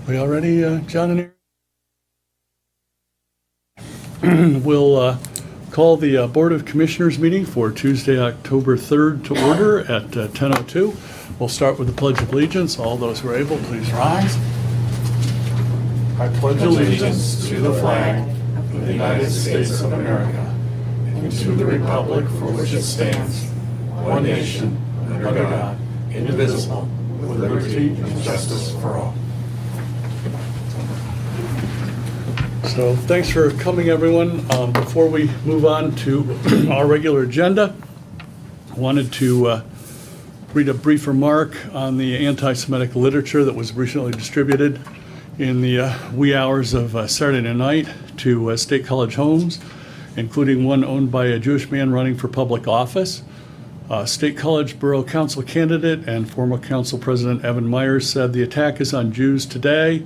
We all ready, John and Aaron? We'll call the Board of Commissioners meeting for Tuesday, October 3rd to order at 10:02. We'll start with the Pledge of Allegiance. All those who are able, please rise. I pledge allegiance to the flag of the United States of America and to the republic for which it stands, one nation, under God, indivisible, with liberty and justice for all. So thanks for coming, everyone. Before we move on to our regular agenda, I wanted to read a brief remark on the anti-Semitic literature that was recently distributed in the wee hours of Saturday night to State College homes, including one owned by a Jewish man running for public office. State College Borough Council candidate and former Council President Evan Myers said, "The attack is on Jews today.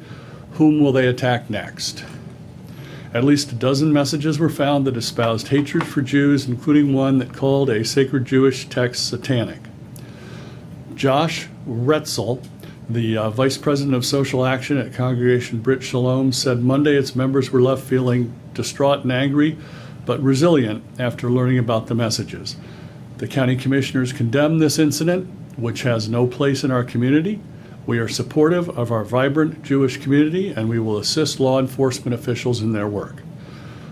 Whom will they attack next?" At least a dozen messages were found that espoused hatred for Jews, including one that called a sacred Jewish text satanic. Josh Retzel, the Vice President of Social Action at Congregation Brit Shalom, said Monday its members were left feeling distraught and angry, but resilient after learning about the messages. The county commissioners condemned this incident, which has no place in our community. We are supportive of our vibrant Jewish community, and we will assist law enforcement officials in their work.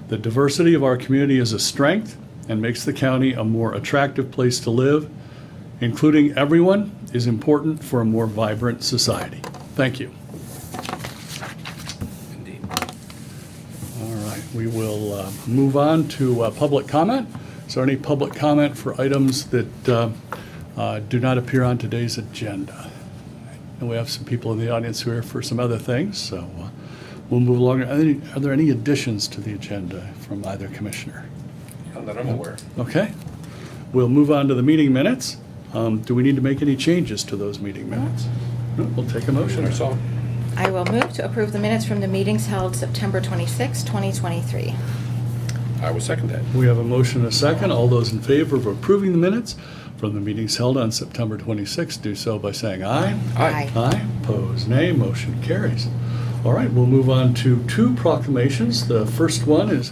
The diversity of our community is a strength and makes the county a more attractive place to live. Including everyone is important for a more vibrant society. Thank you. Indeed. All right, we will move on to public comment. Is there any public comment for items that do not appear on today's agenda? And we have some people in the audience who are here for some other things, so we'll move along. Are there any additions to the agenda from either commissioner? Not that I'm aware. Okay. We'll move on to the meeting minutes. Do we need to make any changes to those meeting minutes? No, we'll take a motion. I will move to approve the minutes from the meetings held September 26, 2023. I will second that. We have a motion and a second. All those in favor of approving the minutes from the meetings held on September 26th, do so by saying aye. Aye. Aye. Opposed, nay. Motion carries. All right, we'll move on to two proclamations. The first one is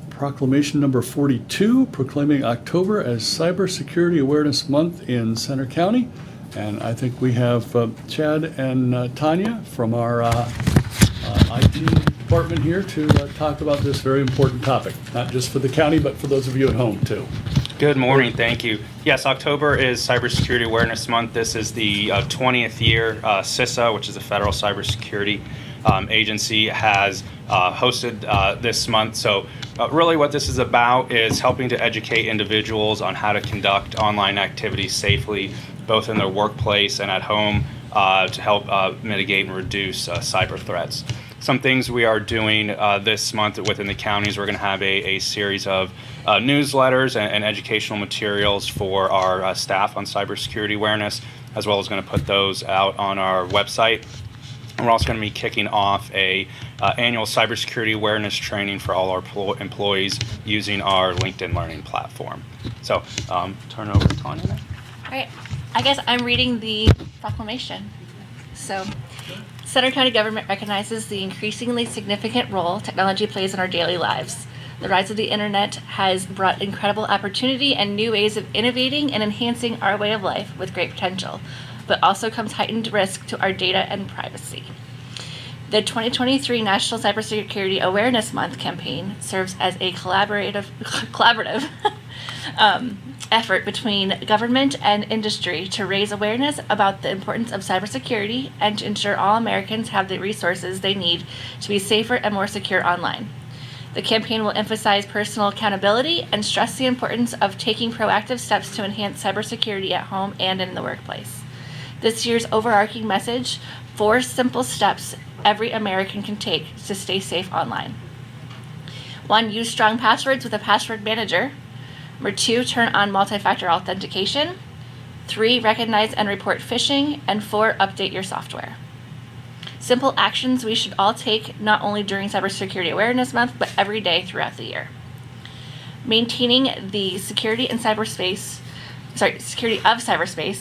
proclamation number 42, proclaiming October as Cybersecurity Awareness Month in Center County. And I think we have Chad and Tanya from our IT department here to talk about this very important topic, not just for the county, but for those of you at home too. Good morning, thank you. Yes, October is Cybersecurity Awareness Month. This is the 20th year CISA, which is the Federal Cybersecurity Agency, has hosted this month. So really what this is about is helping to educate individuals on how to conduct online activities safely, both in their workplace and at home, to help mitigate and reduce cyber threats. Some things we are doing this month within the counties, we're going to have a series of newsletters and educational materials for our staff on cybersecurity awareness, as well as going to put those out on our website. And we're also going to be kicking off a annual cybersecurity awareness training for all our employees using our LinkedIn Learning platform. So turn it over to Tanya now. All right, I guess I'm reading the proclamation. So, Center County government recognizes the increasingly significant role technology plays in our daily lives. The rise of the internet has brought incredible opportunity and new ways of innovating and enhancing our way of life with great potential, but also comes heightened risk to our data and privacy. The 2023 National Cybersecurity Awareness Month campaign serves as a collaborative effort between government and industry to raise awareness about the importance of cybersecurity and to ensure all Americans have the resources they need to be safer and more secure online. The campaign will emphasize personal accountability and stress the importance of taking proactive steps to enhance cybersecurity at home and in the workplace. This year's overarching message: 4 simple steps every American can take to stay safe online. 1, use strong passwords with a password manager. Number 2, turn on multi-factor authentication. 3, recognize and report phishing. And 4, update your software. Simple actions we should all take not only during Cybersecurity Awareness Month, but every day throughout the year. Maintaining the security of cyberspace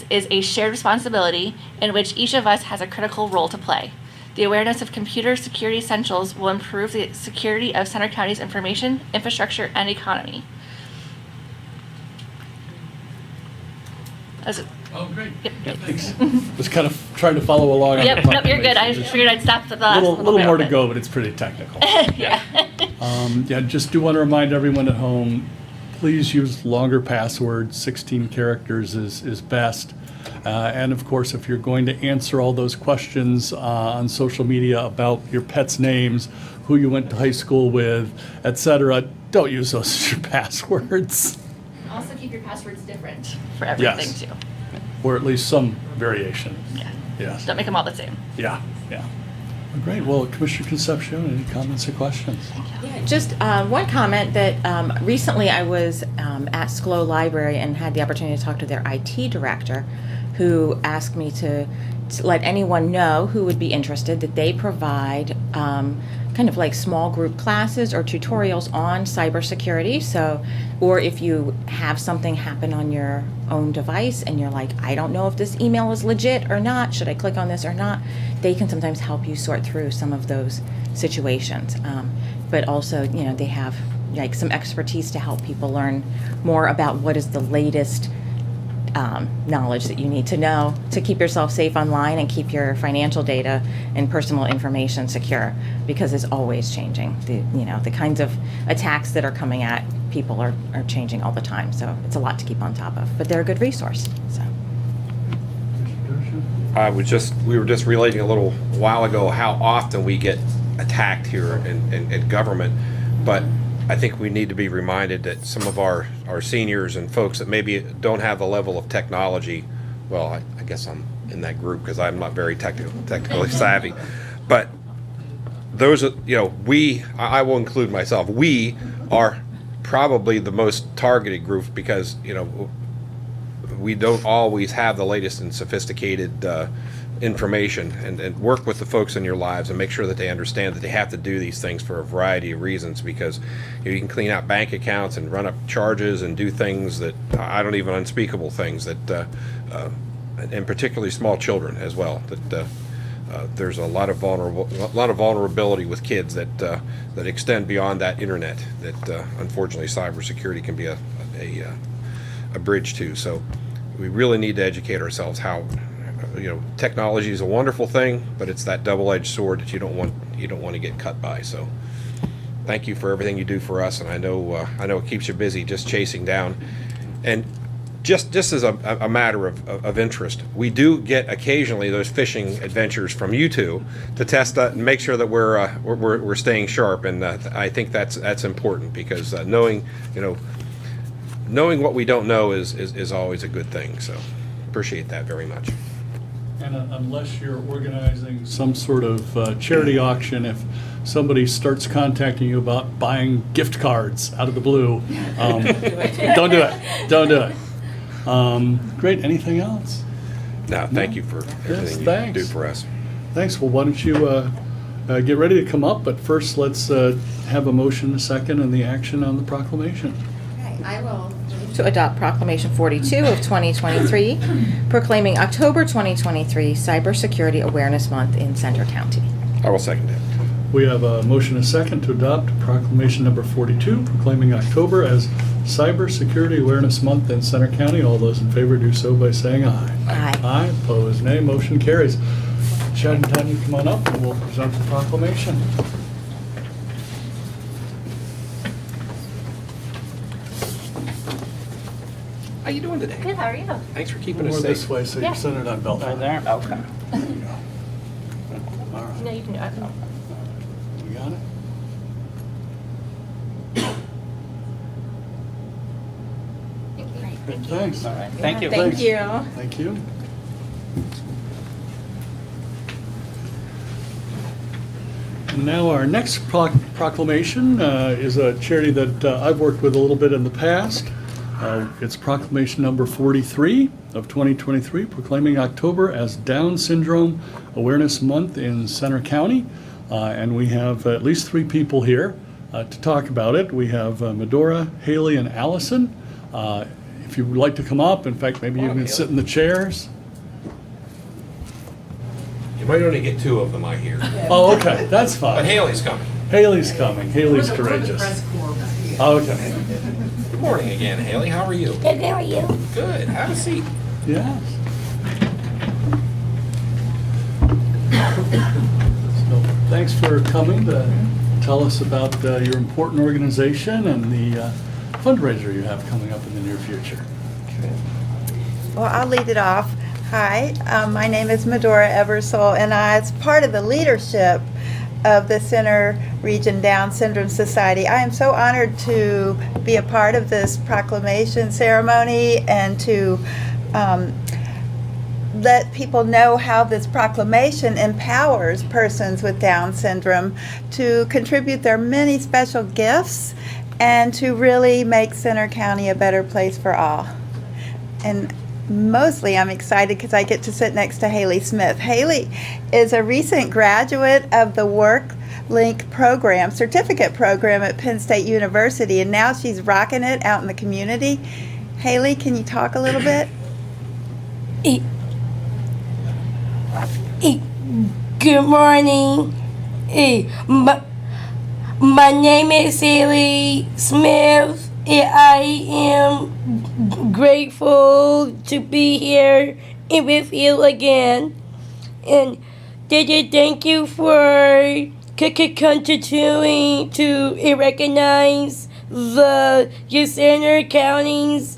is a shared responsibility in which each of us has a critical role to play. The awareness of computer security essentials will improve the security of Center County's information, infrastructure, and economy. That's it. Oh, great. Yep. Thanks. Just kind of trying to follow along. on Yep, the nope, you're good. I proclamation. figured I'd stop at the last Little bit more of to it. go, but it's pretty technical. Yeah. Yeah, just do want to remind everyone at home, please use longer passwords. 16 characters is best. And of course, if you're going to answer all those questions on social media about your pets' names, who you went to high school with, etc., don't use those as your passwords, Also keep your passwords different for everything Yes. too. or at least some variation. Yeah. Yes. Don't make them all the same. Yeah. Yeah. Well, great. Well, Commissioner Concepcion, any comments or questions? Yeah, just one comment that recently I was at SCLO Library and had the opportunity to talk to their IT director, who asked me to let anyone know who would be interested that they provide kind of like small group classes or tutorials on cybersecurity. So, or if you have something happen on your own device and you're like, I don't know if this email is legit or not, should I click on this or not? They can sometimes help you sort through some of those situations. But also, you know, they have like some expertise to help people learn more about what is the latest knowledge that you need to know to keep yourself safe online and keep your financial data and personal information secure, because it's always changing. The kinds of attacks that are coming at people are changing all the time. So it's a lot to keep on top of, but they're a good resource. So. We were just relating a little while ago how often we get attacked here in government, but I think we need to be reminded that some of our seniors and folks that maybe don't have the level of technology, well, I guess I'm in that group because I'm not very technically savvy, but those are, I will include myself, we are probably the most targeted group because, we don't always have the latest and sophisticated information, and work with the folks in your lives and make sure that they understand that they have to do these things for a variety of reasons, because you can clean out bank accounts and run up charges and do things that I don't even unspeakable things that and particularly small children as well, that there's a lot of vulnerability with kids that extend beyond that internet that unfortunately cybersecurity can be a bridge to. So we really need to educate ourselves how technology is a wonderful thing, but it's that double-edged sword that you don't want to get cut by. So thank you for everything you do for us, and I know it keeps you busy just chasing down. And just as a matter of interest, we do get occasionally those phishing adventures from you two to test and make sure that we're staying sharp, and I think that's important, because knowing what we don't know is always a good thing. So appreciate that very much. And unless you're organizing some sort of charity auction, if somebody starts contacting you about buying gift cards out of the blue, don't do it. Don't do it. Great. Anything else? No, thank you for everything you thanks. do for us. Thanks. Well, why don't you get ready to come up? But first, let's have a motion, a second, and the action on the proclamation. Okay, I will move to adopt Proclamation 42 of 2023, proclaiming October 2023 Cybersecurity Awareness Month in Center County. I will second that. We have a motion, a second, to adopt proclamation number 42, proclaiming October as Cybersecurity Awareness Month in Center County. All those in favor do so by saying aye. Aye. Aye, opposed, nay. Motion carries. Chad and Tanya, come on up and we'll present the proclamation. How you doing today? Good, how are you? Thanks for keeping us More safe. this way so Yeah. you're centered on Belt. Right there? Okay. There you go. All right. No, you can do it. You got it? Good, thanks. All right. Thank you. Thank Thanks. you. Thank you. And now our next proclamation is a charity that I've worked with a little bit in the past. It's proclamation number 43 of 2023, proclaiming October as Down Syndrome Awareness Month in Center County. And we have at least 3 people here to talk about it. We have Medora, Haley, and Allison. If you would like to come up, in fact, maybe you can sit in the chairs. You Might only get 2 of them, I hear. Oh, okay, that's But fine. Haley's coming. Haley's coming. Haley's courageous. Okay, Good morning again, Haley. How are you? Good, how are you? Good. Have a seat. yes. So, thanks for coming to tell us about your important organization and the fundraiser you have coming up in the near future. Well, I'll lead it off. Hi, my name is Medora Eversole, and as part of the leadership of the Center Region Down Syndrome Society, I am so honored to be a part of this proclamation ceremony and to let people know how this proclamation empowers persons with Down syndrome to contribute their many special gifts and to really make Center County a better place for all. And mostly I'm excited because I get to sit next to Haley Smith. Haley is a recent graduate of the WorkLink program, certificate program at Penn State University, and now she's rocking it out in the community. Haley, can you talk a little bit? Good morning. My name is Haley Smith, and I am grateful to be here with you again. And thank you for continuing to recognize the Center County's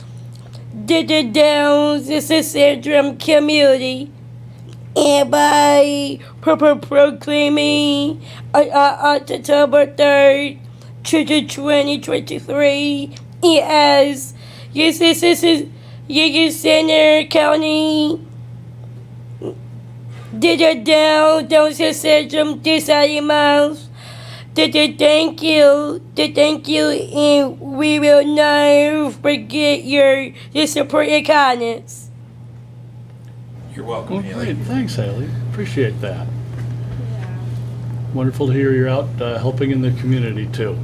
Down syndrome community. And by proclaiming October 3rd, 2023, as Center County Down syndrome Society Month. Thank you, and we will not forget your support and kindness. You're welcome, Well, Haley. great, thanks, Haley. Appreciate that. Wonderful to hear you're out helping in the community too.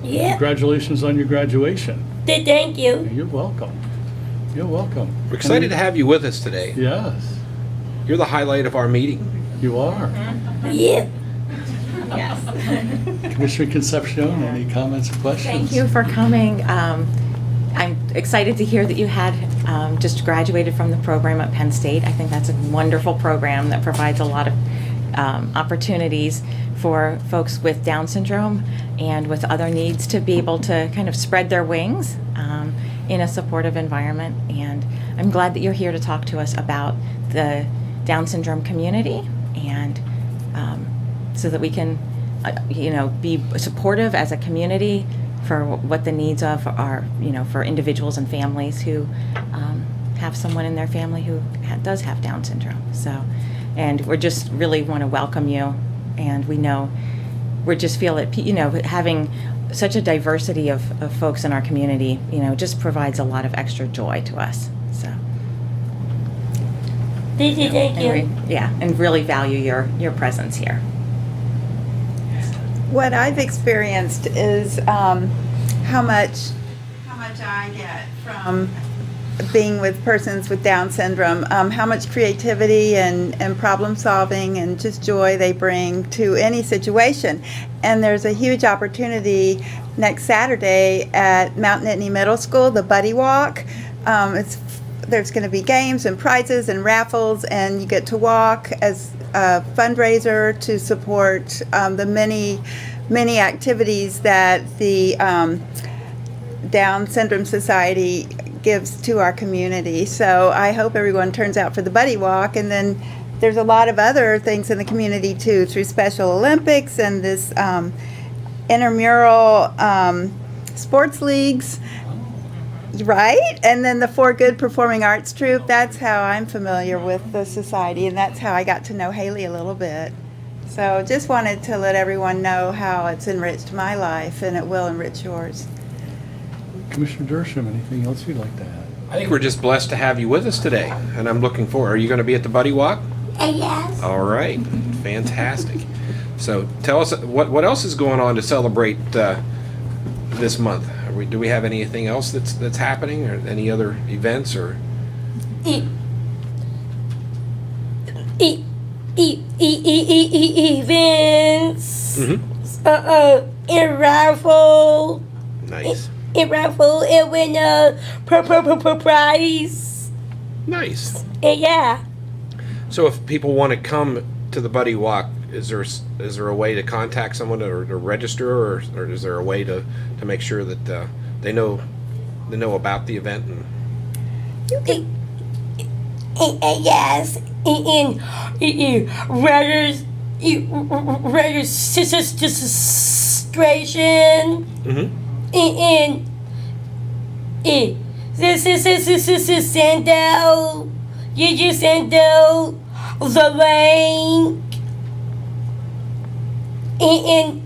Yeah, Congratulations on your graduation. thank you. You're welcome. You're welcome. We're excited to have you with us today. Yes, You're the highlight of our meeting. you are. Yeah. Commissioner Concepcion, any comments or questions? Thank you for coming. I'm excited to hear that you had just graduated from the program at Penn State. I think that's a wonderful program that provides a lot of opportunities for folks with Down syndrome and with other needs to be able to kind of spread their wings in a supportive environment. And I'm glad that you're here to talk to us about the Down syndrome community, and so that we can, be supportive as a community for what the needs of are, for individuals and families who have someone in their family who does have Down syndrome. So, and we're just really want to welcome you, and we just feel that, having such a diversity of folks in our community, just provides a lot of extra joy to us. So, Thank you. and really value your presence here. What I've experienced is how much I get from being with persons with Down syndrome, how much creativity and problem solving and just joy they bring to any situation. And there's a huge opportunity next Saturday at Mount Nittany Middle School, the Buddy Walk. There's going to be games and prizes and raffles, and you get to walk as a fundraiser to support the many activities that the Down Syndrome Society gives to our community. So I hope everyone turns out for the Buddy Walk, and then there's a lot of other things in the community too, through Special Olympics and this intramural sports leagues. Right? And then the For Good Performing Arts Troupe. That's how I'm familiar with the society, and that's how I got to know Haley a little bit. So just wanted to let everyone know how it's enriched my life, and it will enrich yours. Commissioner Dershowitz, anything else you'd like to add? I think we're just blessed to have you with us today, and I'm looking forward. Are you going to be at the Buddy Walk? Yes. All right, fantastic. So tell us what else is going on to celebrate this month. Do we have anything else that's happening, or any other events, or? events, Mm-hmm. and raffle, Nice. and win a prize. Nice. And yeah. So if people want to come to the Buddy Walk, is there a way to contact someone or register, or is there a way to make sure that they know about the event? And And yes, and registration, and this is send out. You just send out the link, and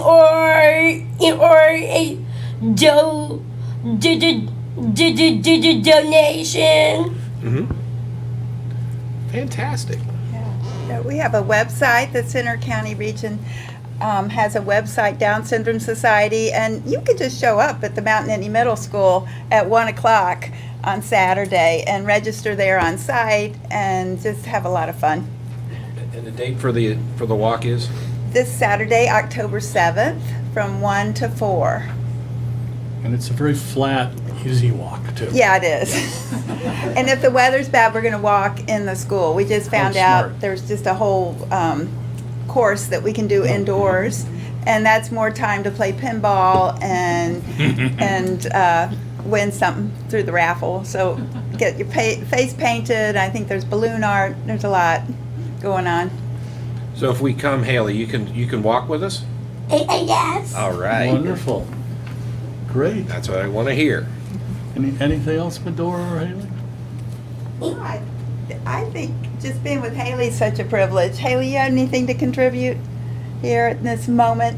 or a donation. Fantastic. Yeah, we have a website. The Center County Region has a website, Down Syndrome Society, and you can just show up at the Mountain Etna Middle School at 1 o'clock on Saturday and register there on site and just have a lot of fun. And the date for the walk is? This Saturday, October 7th, from 1 to 4. And it's a very flat, easy walk, too. Yeah, it is. And if the weather's bad, we're going to walk in the school. We just found out smart. there's just a whole course that we can do indoors, and that's more time to play pinball and win something through the raffle. So get your face painted. I think there's balloon art. There's a lot going on. So if we come, Haley, you can walk with us? Yes. All right. Wonderful. Great. That's what I want to hear. Anything else, Medora or Haley? I think just being with Haley is such a privilege. Haley, you have anything to contribute here at this moment?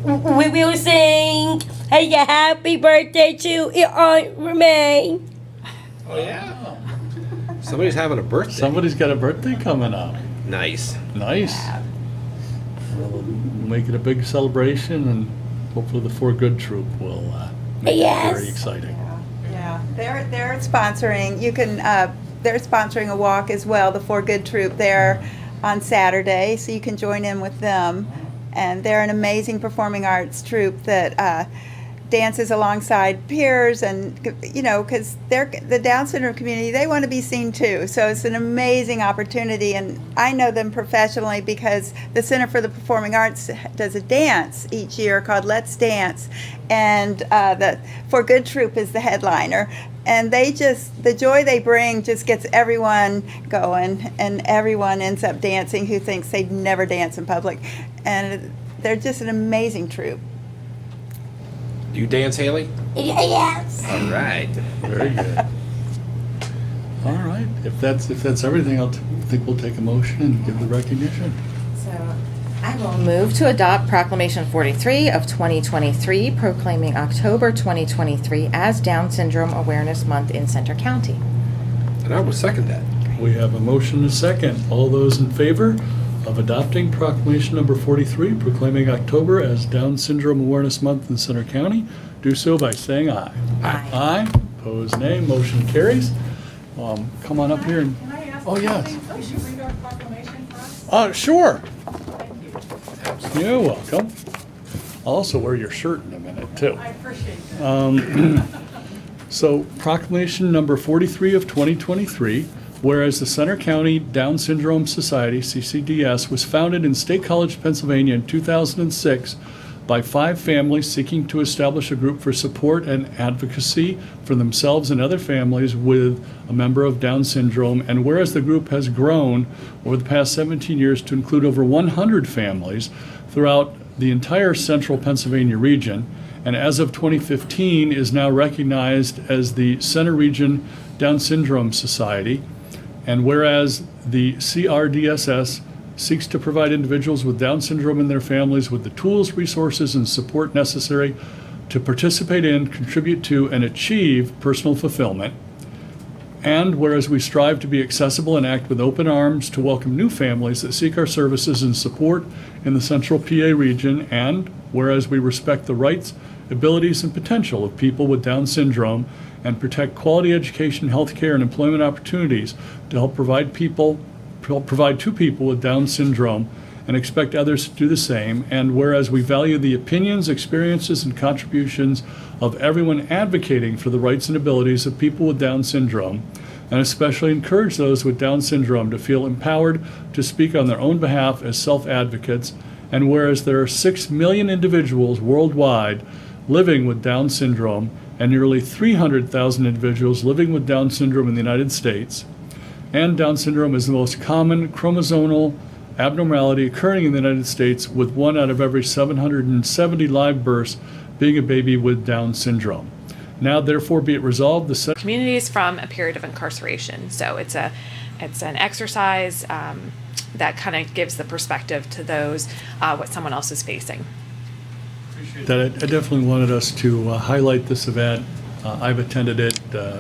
We will sing a happy birthday to Aunt Remain. Oh yeah. Somebody's having a birthday. Somebody's got a birthday coming up. Nice. Nice. We'll make it a big celebration, and hopefully the For Good Troop will make it very exciting. Yeah, they're sponsoring. You can. They're sponsoring a walk as well. The For Good Troop there on Saturday, so you can join in with them. And they're an amazing performing arts troupe that dances alongside peers, and because they're the Down syndrome community, they want to be seen too. So it's an amazing opportunity, and I know them professionally because the Center for the Performing Arts does a dance each year called Let's Dance, and the For Good Troop is the headliner. And the joy they bring just gets everyone going, and everyone ends up dancing who thinks they'd never dance in public. And they're just an amazing troupe. Do you dance, Haley? Yes. All right. Very good. All right. If that's everything, think we'll take a motion and give the recognition. So I will move to adopt Proclamation 43 of 2023, proclaiming October 2023 as Down Syndrome Awareness Month in Center County. And I will second that. We have a motion and a second. All those in favor of adopting Proclamation number 43, proclaiming October as Down Syndrome Awareness Month in Center County, do so by saying aye. Aye. Aye. Opposed, nay. Motion carries. Come on up here and. Can I ask Oh, yes. something? Could you read our proclamation for us? Sure. Thank you. You're welcome. I'll also wear your shirt in a minute, too. I appreciate that. So Proclamation number 43 of 2023, whereas the Center County Down Syndrome Society, CCDS, was founded in State College, Pennsylvania in 2006 by 5 families seeking to establish a group for support and advocacy for themselves and other families with a member of Down syndrome, and whereas the group has grown over the past 17 years to include over 100 families throughout the entire central Pennsylvania region, and as of 2015 is now recognized as the Center Region Down Syndrome Society, and whereas the CRDSS seeks to provide individuals with Down syndrome and their families with the tools, resources, and support necessary to participate in, contribute to, and achieve personal fulfillment. And whereas we strive to be accessible and act with open arms to welcome new families that seek our services and support in the central PA region, and whereas we respect the rights, abilities, and potential of people with Down syndrome and protect quality education, healthcare, and employment opportunities to help provide to people with Down syndrome and expect others to do the same, and whereas we value the opinions, experiences, and contributions of everyone advocating for the rights and abilities of people with Down syndrome, and especially encourage those with Down syndrome to feel empowered to speak on their own behalf as self-advocates, and whereas there are 6 million individuals worldwide living with Down syndrome and nearly 300,000 individuals living with Down syndrome in the United States, and Down syndrome is the most common chromosomal abnormality occurring in the United States, with 1 out of every 770 live births being a baby with Down syndrome. Now, therefore, be it resolved, the communities from a period of incarceration. So it's an exercise that kind of gives the perspective to those what someone else is facing. that I definitely wanted us to highlight this event. I've attended it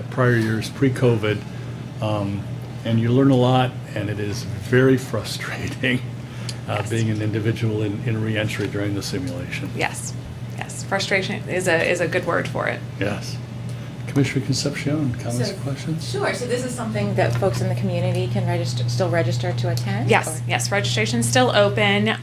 prior years, pre-COVID, and you learn a lot, and it is very frustrating being an individual in reentry during the simulation. Yes, yes. Frustration is a good word for it. Yes. Commissioner Concepcion, comments or questions? Sure, so this is something that folks in the community can still register to attend? Yes, or- yes. Registration's still open.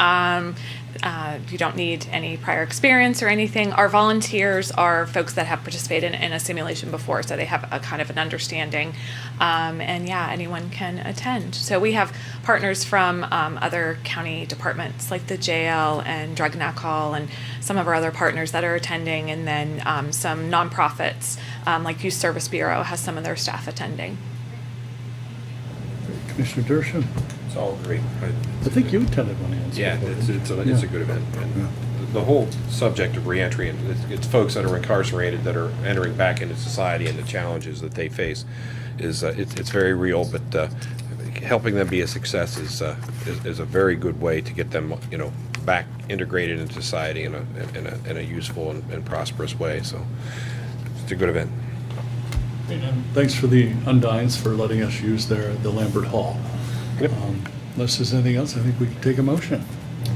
You don't need any prior experience or anything. Our volunteers are folks that have participated in a simulation before, so they have a kind of an understanding. And yeah, anyone can attend. So we have partners from other county departments like the jail and drug and alcohol, and some of our other partners that are attending, and then some nonprofits like Youth Service Bureau has some of their staff attending. Commissioner Dershowitz? It's all great. I think you attended one, Ann. Yeah, it's a good event. And the whole subject of reentry, and it's folks that are incarcerated that are entering back into society, and the challenges that they face is it's very real. But helping them be a success is a very good way to get them back integrated into society in a useful and prosperous way. So it's a good event. And thanks for the Undines for letting us use the Lambert Hall. Yep. Unless there's anything else, I think we can take a motion.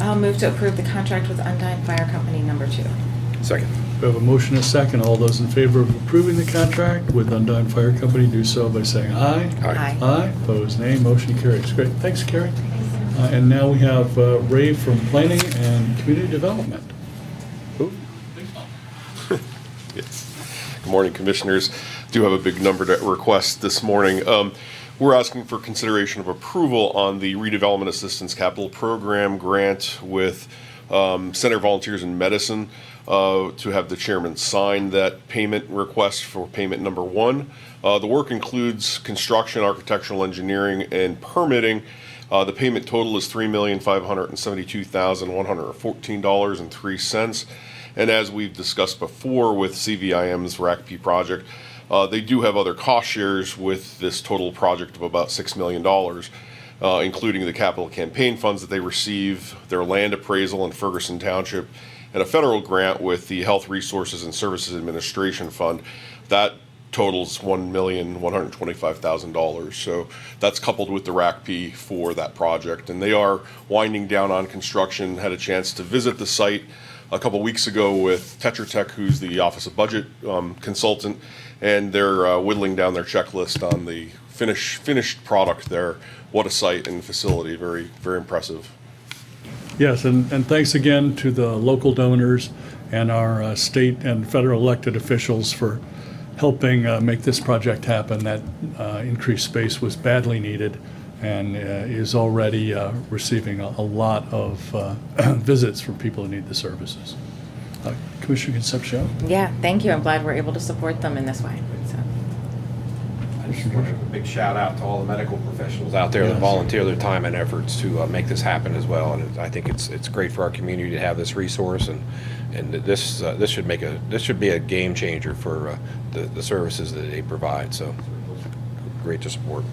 I'll move to approve the contract with Undine Fire Company number 2. Second. We have a motion and a second. All those in favor of approving the contract with Undine Fire Company do so by saying aye. Aye. Aye. Opposed, nay. Motion carries. Great. Thanks, Carrie. And now we have Ray from Planning and Community Development. Ooh. Good morning, Commissioners. Do have a big number to request this morning. We're asking for consideration of approval on the Redevelopment Assistance Capital Program grant with Center Volunteers in Medicine to have the chairman sign that payment request for payment number 1. The work includes construction, architectural engineering, and permitting. The payment total is $3,572,114.03. And as we've discussed before with CVIM's RACP project, they do have other cost shares with this total project of about $6 million, including the capital campaign funds that they receive, their land appraisal in Ferguson Township, and a federal grant with the Health Resources and Services Administration Fund. That totals $1,125,000. So that's coupled with the RACP for that project. And they are winding down on construction. Had a chance to visit the site a couple weeks ago with Tetra Tech, who's the Office of Budget consultant, and they're whittling down their checklist on the finished product there. What a site and facility. Very, very impressive. Yes, and thanks again to the local donors and our state and federal elected officials for helping make this project happen. That increased space was badly needed and is already receiving a lot of visits from people who need the services. Commissioner Concepcion? Yeah, thank you. I'm glad we're able to support them in this way. So. I just want to give a big shout out to all the medical professionals out there that Yes. volunteer their time and efforts to make this happen as well. And I think it's great for our community to have this resource, and this should be a game changer for the services that they provide. So great to support.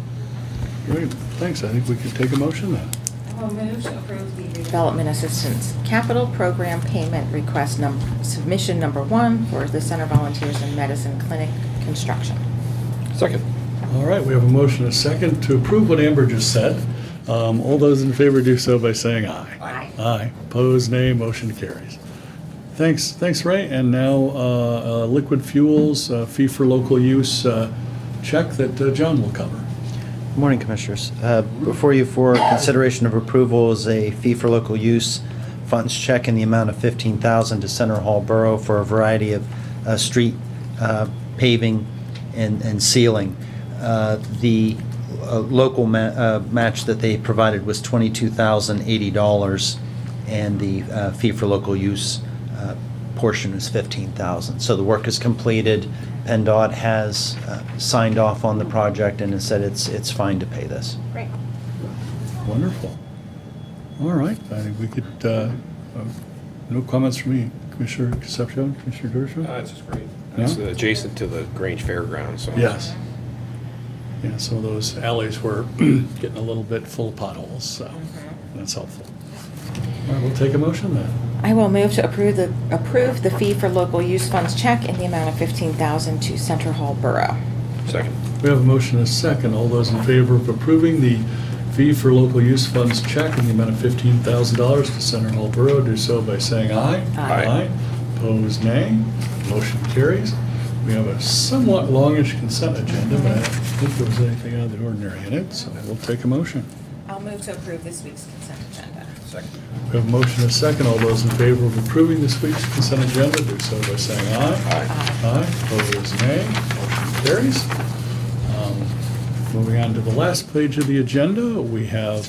Great, thanks. I think we can take a motion then. I will move to approve the Redevelopment Assistance Capital Program Payment Request Submission number 1 for the Center Volunteers in Medicine Clinic construction. Second. All right, we have a motion and a second to approve what Amber just said. All those in favor do so by saying aye. Aye. Aye. Opposed, nay. Motion carries. Thanks, Ray. And now liquid fuels fee for local use check that John will cover. Good morning, Commissioners. Before you for consideration of approval is a fee for local use funds check in the amount of $15,000 to Center Hall Borough for a variety of street paving and sealing. The local match that they provided was $22,080, and the fee for local use portion is $15,000. So the work is completed. PennDOT has signed off on the project and has said it's fine to pay this. Great. Wonderful. All right, I think we could, no comments from me. Commissioner Concepcion, Commissioner Dershowitz? That's just great. It's Yeah? adjacent to the Grange Fairgrounds, so. Yes. Yeah, some of those alleys were getting a little bit full of potholes, so that's helpful. All right, we'll take a motion then. I will move to approve the fee for local use funds check in the amount of $15,000 to Center Hall Borough. Second. We have a motion and a second. All those in favor of approving the fee for local use funds check in the amount of $15,000 to Center Hall Borough do so by saying aye. Aye. Opposed, nay. Motion carries. We have a somewhat longish consent agenda, but I don't think there was anything out of the ordinary in it, so we'll take a motion. I'll move to approve this week's consent agenda. Second. We have a motion and a second. All those in favor of approving this week's consent agenda do so by saying aye. Aye. Opposed, nay. Motion carries. Moving on to the last page of the agenda, we have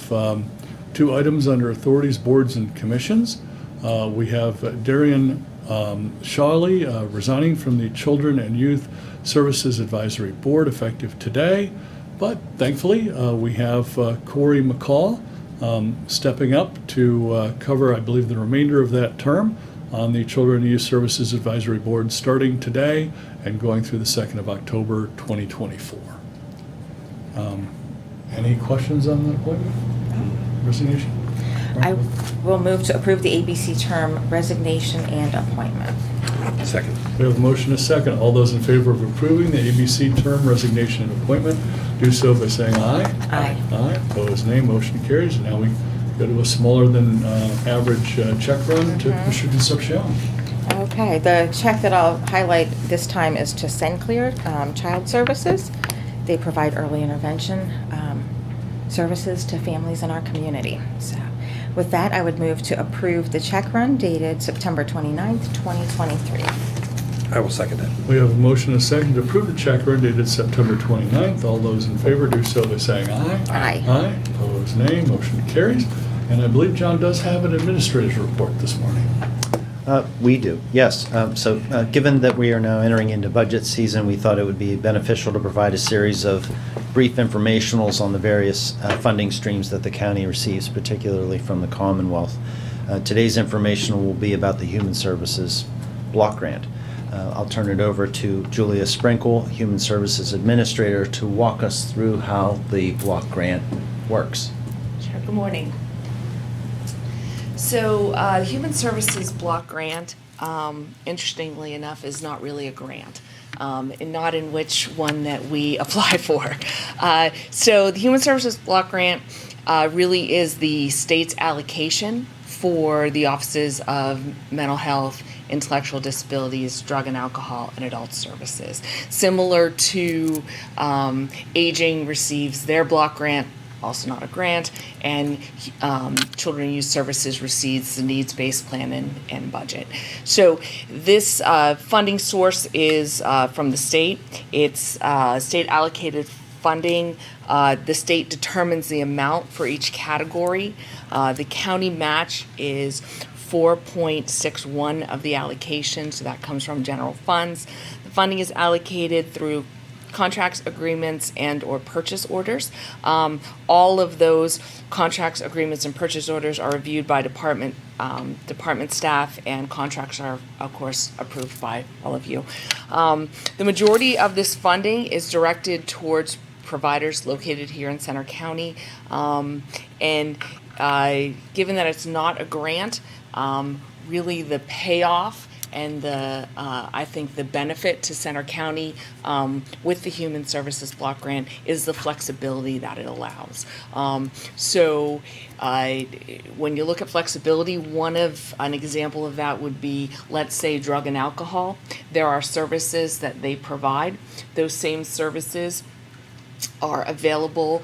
two items under authorities, boards, and commissions. We have Darian Shawley resigning from the Children and Youth Services Advisory Board effective today. But thankfully, we have Corey McCall stepping up to cover, I believe, the remainder of that term on the Children and Youth Services Advisory Board starting today and going through the 2nd of October 2024. Any questions on that appointment? Resignation? I will move to approve the ABC term resignation and appointment. Second. We have a motion and a second. All those in favor of approving the ABC term resignation and appointment do so by saying aye. Aye. Aye. Opposed, nay. Motion carries. And now we go to a smaller than average check run to Commissioner Concepcion. Okay, the check that I'll highlight this time is to SendClear Child Services. They provide early intervention services to families in our community. So with that, I would move to approve the check run dated September 29th, 2023. I will second that. We have a motion and a second to approve the check run dated September 29th. All those in favor do so by saying aye. Aye. Aye. Opposed, nay. Motion carries. And I believe John does have an administrator's report this morning. We do, yes. So given that we are now entering into budget season, we thought it would be beneficial to provide a series of brief informationals on the various funding streams that the county receives, particularly from the Commonwealth. Today's information will be about the Human Services Block Grant. I'll turn it over to Julia Sprinkle, Human Services Administrator, to walk us through how the block grant works. Sure. Good morning. So, the Human Services Block Grant, interestingly enough, is not really a grant, and not in which one that we apply for. So, the Human Services Block Grant really is the state's allocation for the offices of mental health, intellectual disabilities, drug and alcohol, and adult services. Similar to aging receives their block grant, also not a grant, and Children and Youth Services receives the needs-based plan and budget. So this funding source is from the state. It's state allocated funding. The state determines the amount for each category. The county match is 4.61 of the allocation, so that comes from general funds. The funding is allocated through contracts, agreements, and or purchase orders. All of those contracts, agreements, and purchase orders are reviewed by department staff, and contracts are, of course, approved by all of you. The majority of this funding is directed towards providers located here in Center County, and given that it's not a grant, really the payoff and I think the benefit to Center County with the Human Services Block Grant is the flexibility that it allows. When you look at flexibility, an example of that would be, let's say, drug and alcohol. There are services that they provide. Those same services are available.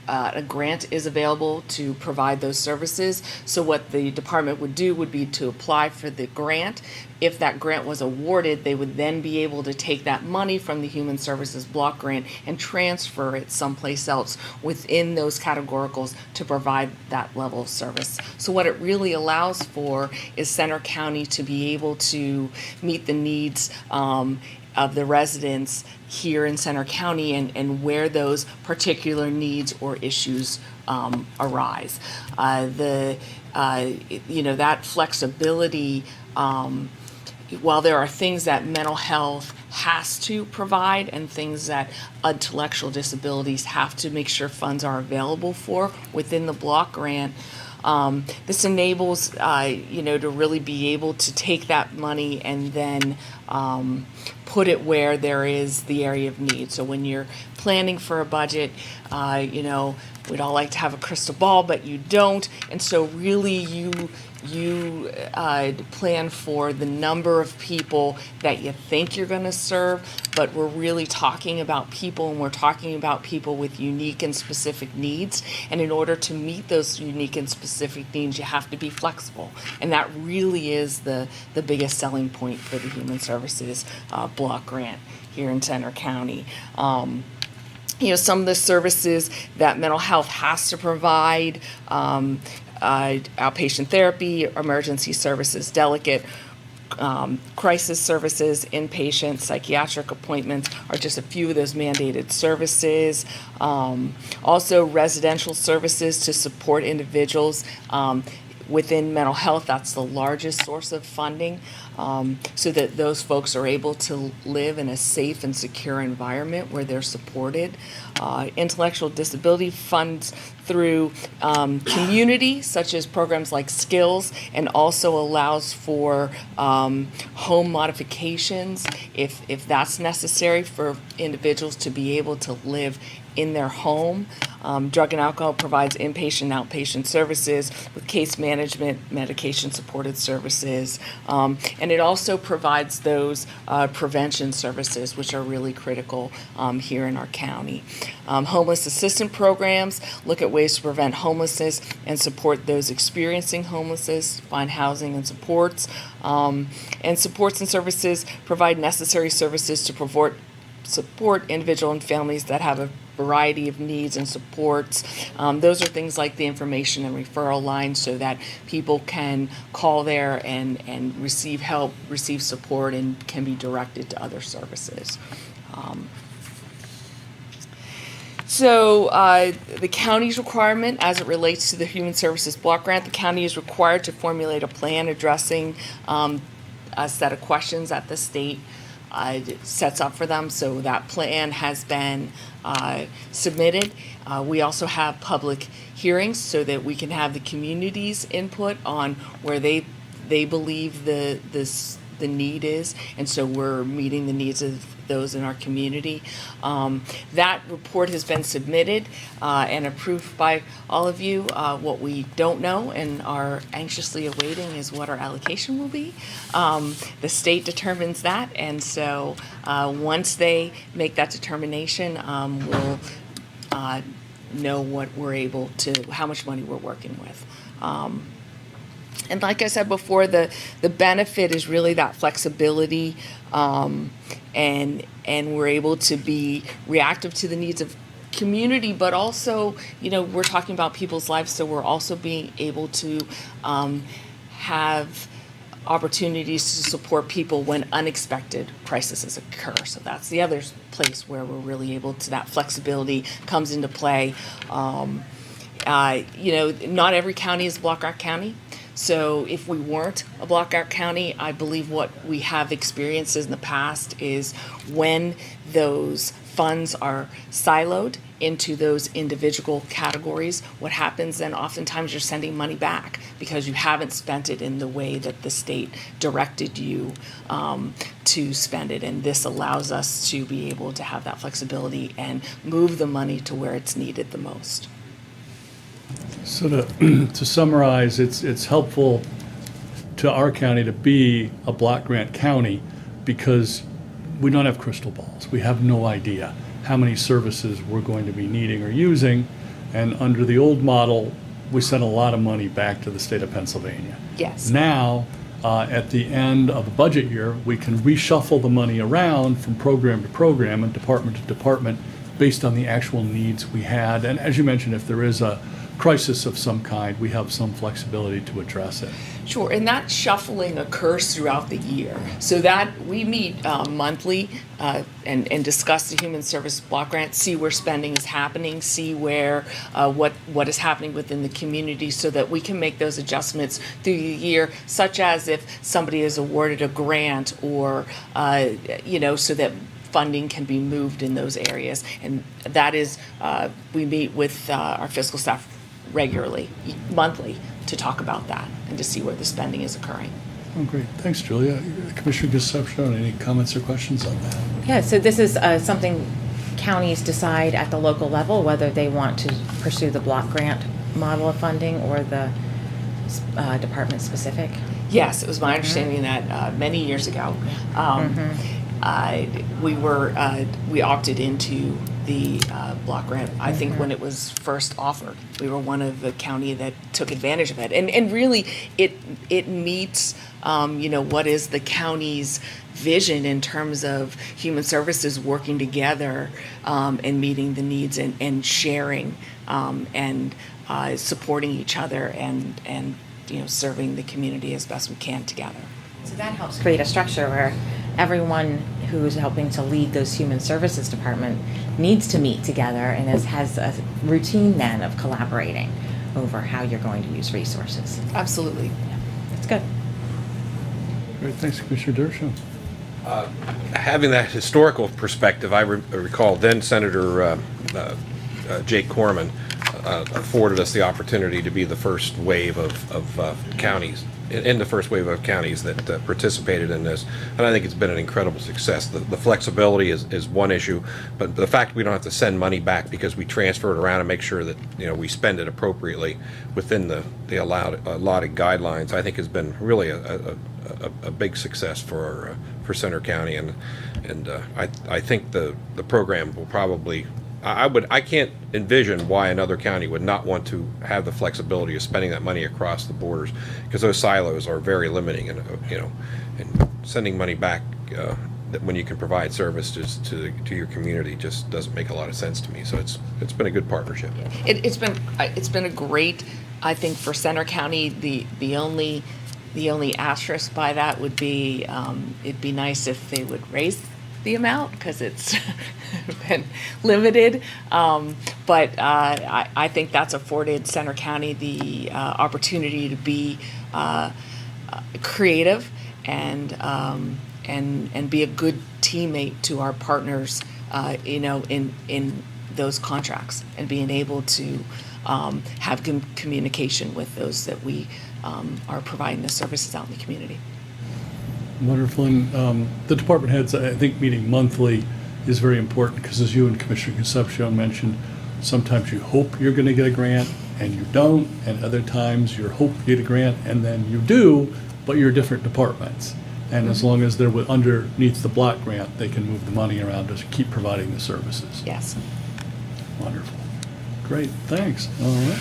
A grant is available to provide those services. So what the department would do would be to apply for the grant. If that grant was awarded, they would then be able to take that money from the Human Services Block Grant and transfer it someplace else within those categoricals to provide that level of service. So what it really allows for is Center County to be able to meet the needs of the residents here in Center County and where those particular needs or issues arise. That flexibility, while there are things that mental health has to provide and things that intellectual disabilities have to make sure funds are available for within the block grant, this enables, to really be able to take that money and then put it where there is the area of need. So when you're planning for a budget, we'd all like to have a crystal ball, but you don't. And so really you plan for the number of people that you think you're going to serve, but we're really talking about people, and we're talking about people with unique and specific needs. And in order to meet those unique and specific needs, you have to be flexible. And that really is the biggest selling point for the Human Services Block Grant here in Center County. Some of the services that mental health has to provide, outpatient therapy, emergency services, delegate, crisis services, inpatient, psychiatric appointments are just a few of those mandated services. Also, residential services to support individuals within mental health. That's the largest source of funding, so that those folks are able to live in a safe and secure environment where they're supported. Intellectual disability funds through community, such as programs like Skills, and also allows for home modifications if that's necessary for individuals to be able to live in their home. Drug and alcohol provides inpatient and outpatient services with case management, medication supported services, and it also provides those prevention services, which are really critical here in our county. Homeless assistance programs look at ways to prevent homelessness and support those experiencing homelessness, find housing and supports. And supports and services provide necessary services to support individual and families that have a variety of needs and supports. Those are things like the information and referral lines, so that people can call there and receive help, receive support, and can be directed to other services. The county's requirement as it relates to the Human Services Block Grant, the county is required to formulate a plan addressing a set of questions that the state sets up for them. So that plan has been submitted. We also have public hearings so that we can have the community's input on where they believe the need is, and so we're meeting the needs of those in our community. That report has been submitted and approved by all of you. What we don't know and are anxiously awaiting is what our allocation will be. The state determines that, and so once they make that determination, we'll know what how much money we're working with. And like I said before, the benefit is really that flexibility, and we're able to be reactive to the needs of community, but also, we're talking about people's lives, so we're also being able to have opportunities to support people when unexpected crises occur. So that's the other place where we're really able to, that flexibility comes into play. Not every county is Block Grant County. So if we weren't a block grant county, I believe what we have experienced in the past is when those funds are siloed into those individual categories, what happens then oftentimes you're sending money back because you haven't spent it in the way that the state directed you to spend it. And this allows us to be able to have that flexibility and move the money to where it's needed the most. So to summarize, it's helpful to our county to be a block grant county because we don't have crystal balls. We have no idea how many services we're going to be needing or using. And under the old model, we sent a lot of money back to the state of Pennsylvania. Yes. Now, at the end of a budget year, we can reshuffle the money around from program to program and department to department based on the actual needs we had. And as you mentioned, if there is a crisis of some kind, we have some flexibility to address it. Sure, and that shuffling occurs throughout the year. So that we meet monthly and discuss the human service block grant, see where spending is happening, see where what is happening within the community, so that we can make those adjustments through the year, such as if somebody is awarded a grant or so that funding can be moved in those areas. And that is we meet with our fiscal staff regularly, monthly, to talk about that and to see where the spending is occurring. Oh, great. Thanks, Julia. Commissioner Concepcion, any comments or questions on that? Yeah, so this is something counties decide at the local level whether they want to pursue the block grant model of funding or the department specific. Yes, it was my understanding that many years ago, we opted into the block grant. I think when it was first offered, we were one of the county that took advantage of it, and really it meets what is the county's vision in terms of human services working together and meeting the needs and sharing and supporting each other and serving the community as best we can together. So that helps create a structure where everyone who's helping to lead those human services department needs to meet together and has a routine then of collaborating over how you're going to use resources. Absolutely. Yeah, that's good. Great. Thanks, Commissioner Dershowitz. Having that historical perspective, I recall then Senator Jake Corman afforded us the opportunity to be the first wave of counties, in the first wave of counties that participated in this, and I think it's been an incredible success. The flexibility is one issue, but the fact we don't have to send money back because we transfer it around and make sure that we spend it appropriately within the allotted guidelines, I think has been really a big success for Center County, and I think the program will probably. I can't envision why another county would not want to have the flexibility of spending that money across the borders, because those silos are very limiting, and and sending money back when you can provide services to your community just doesn't make a lot of sense to me. So it's been a good partnership. It's been a great, I think, for Center County. The only asterisk by that would be it'd be nice if they would raise the amount, because it's been limited, but I think that's afforded Center County the opportunity to be creative and be a good teammate to our partners, in those contracts, and being able to have good communication with those that we are providing the services out in the community. Wonderful. And the department heads, I think, meeting monthly is very important because, as you and Commissioner Concepcion mentioned, sometimes you hope you're going to get a grant and you don't, and other times you hope you get a grant and then you do, but you're different departments. And as long as they're underneath the block grant, they can move the money around to keep providing the services. Yes. Wonderful. Great. Thanks. All right.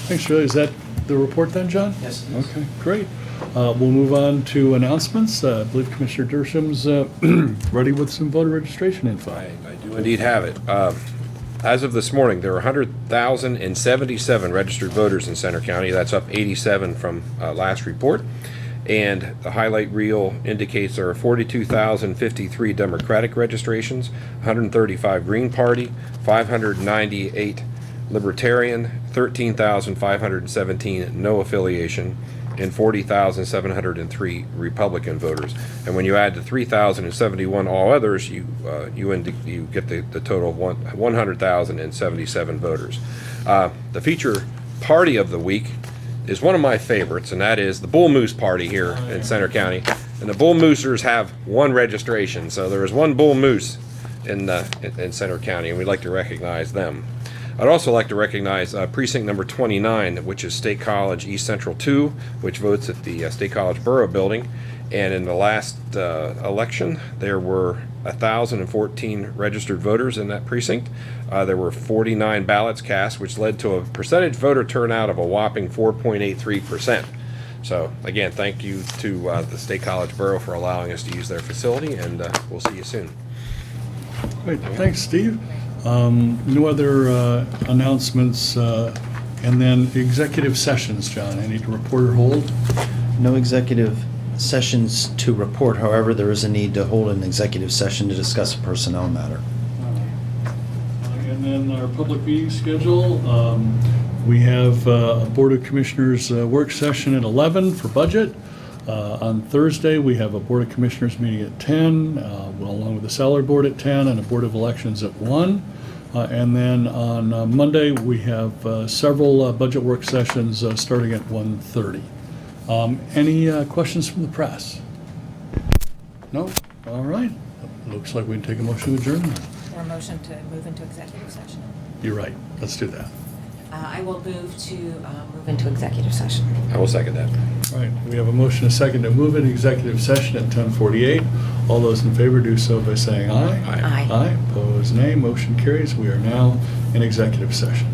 Thanks, Julie. Is that the report then, John? Yes, it is. Okay, great. We'll move on to announcements. I believe Commissioner Dershowitz ready with some voter registration info. I do indeed have it. As of this morning, there are 100,077 registered voters in Center County. That's up 87 from last report. And the highlight reel indicates there are 42,053 Democratic registrations, 135 Green Party, 598 Libertarian, 13,517 no affiliation, and 40,703 Republican voters. And when you add the 3,071 all others, you get the total of 100,077 voters. The feature party of the week is one of my favorites, and that is the Bull Moose Party here in Center County. And the Bull Moosers have one registration, so there is one Bull Moose in Center County, and we'd like to recognize them. I'd also like to recognize precinct number 29, which is State College East Central 2, which votes at the State College Borough Building. And in the last election, there were 1,014 registered voters in that precinct. There were 49 ballots cast, which led to a percentage voter turnout of a whopping 4.83%. So again, thank you to the State College Borough for allowing us to use their facility, and we'll see you soon. Great, thanks, Steve. No other announcements, and then executive sessions, John, any to report or hold? No executive sessions to report. However, there is a need to hold an executive session to discuss a personnel matter. And then our public meeting schedule, we have a Board of Commissioners work session at 11 for budget. On Thursday, we have a Board of Commissioners meeting at 10, along with the Salary Board at 10, and a Board of Elections at 1. And then on Monday, we have several budget work sessions starting at 1:30. Any questions from the press? No? All right. Looks like we can take a motion to adjourn. Or a motion to move into executive session. You're right. Let's do that. I will move to move into executive session. I will second that. All right, we have a motion, a second, to move in executive session at 10:48. All those in favor do so by saying aye. Aye. Aye, opposed nay, motion carries. We are now in executive session.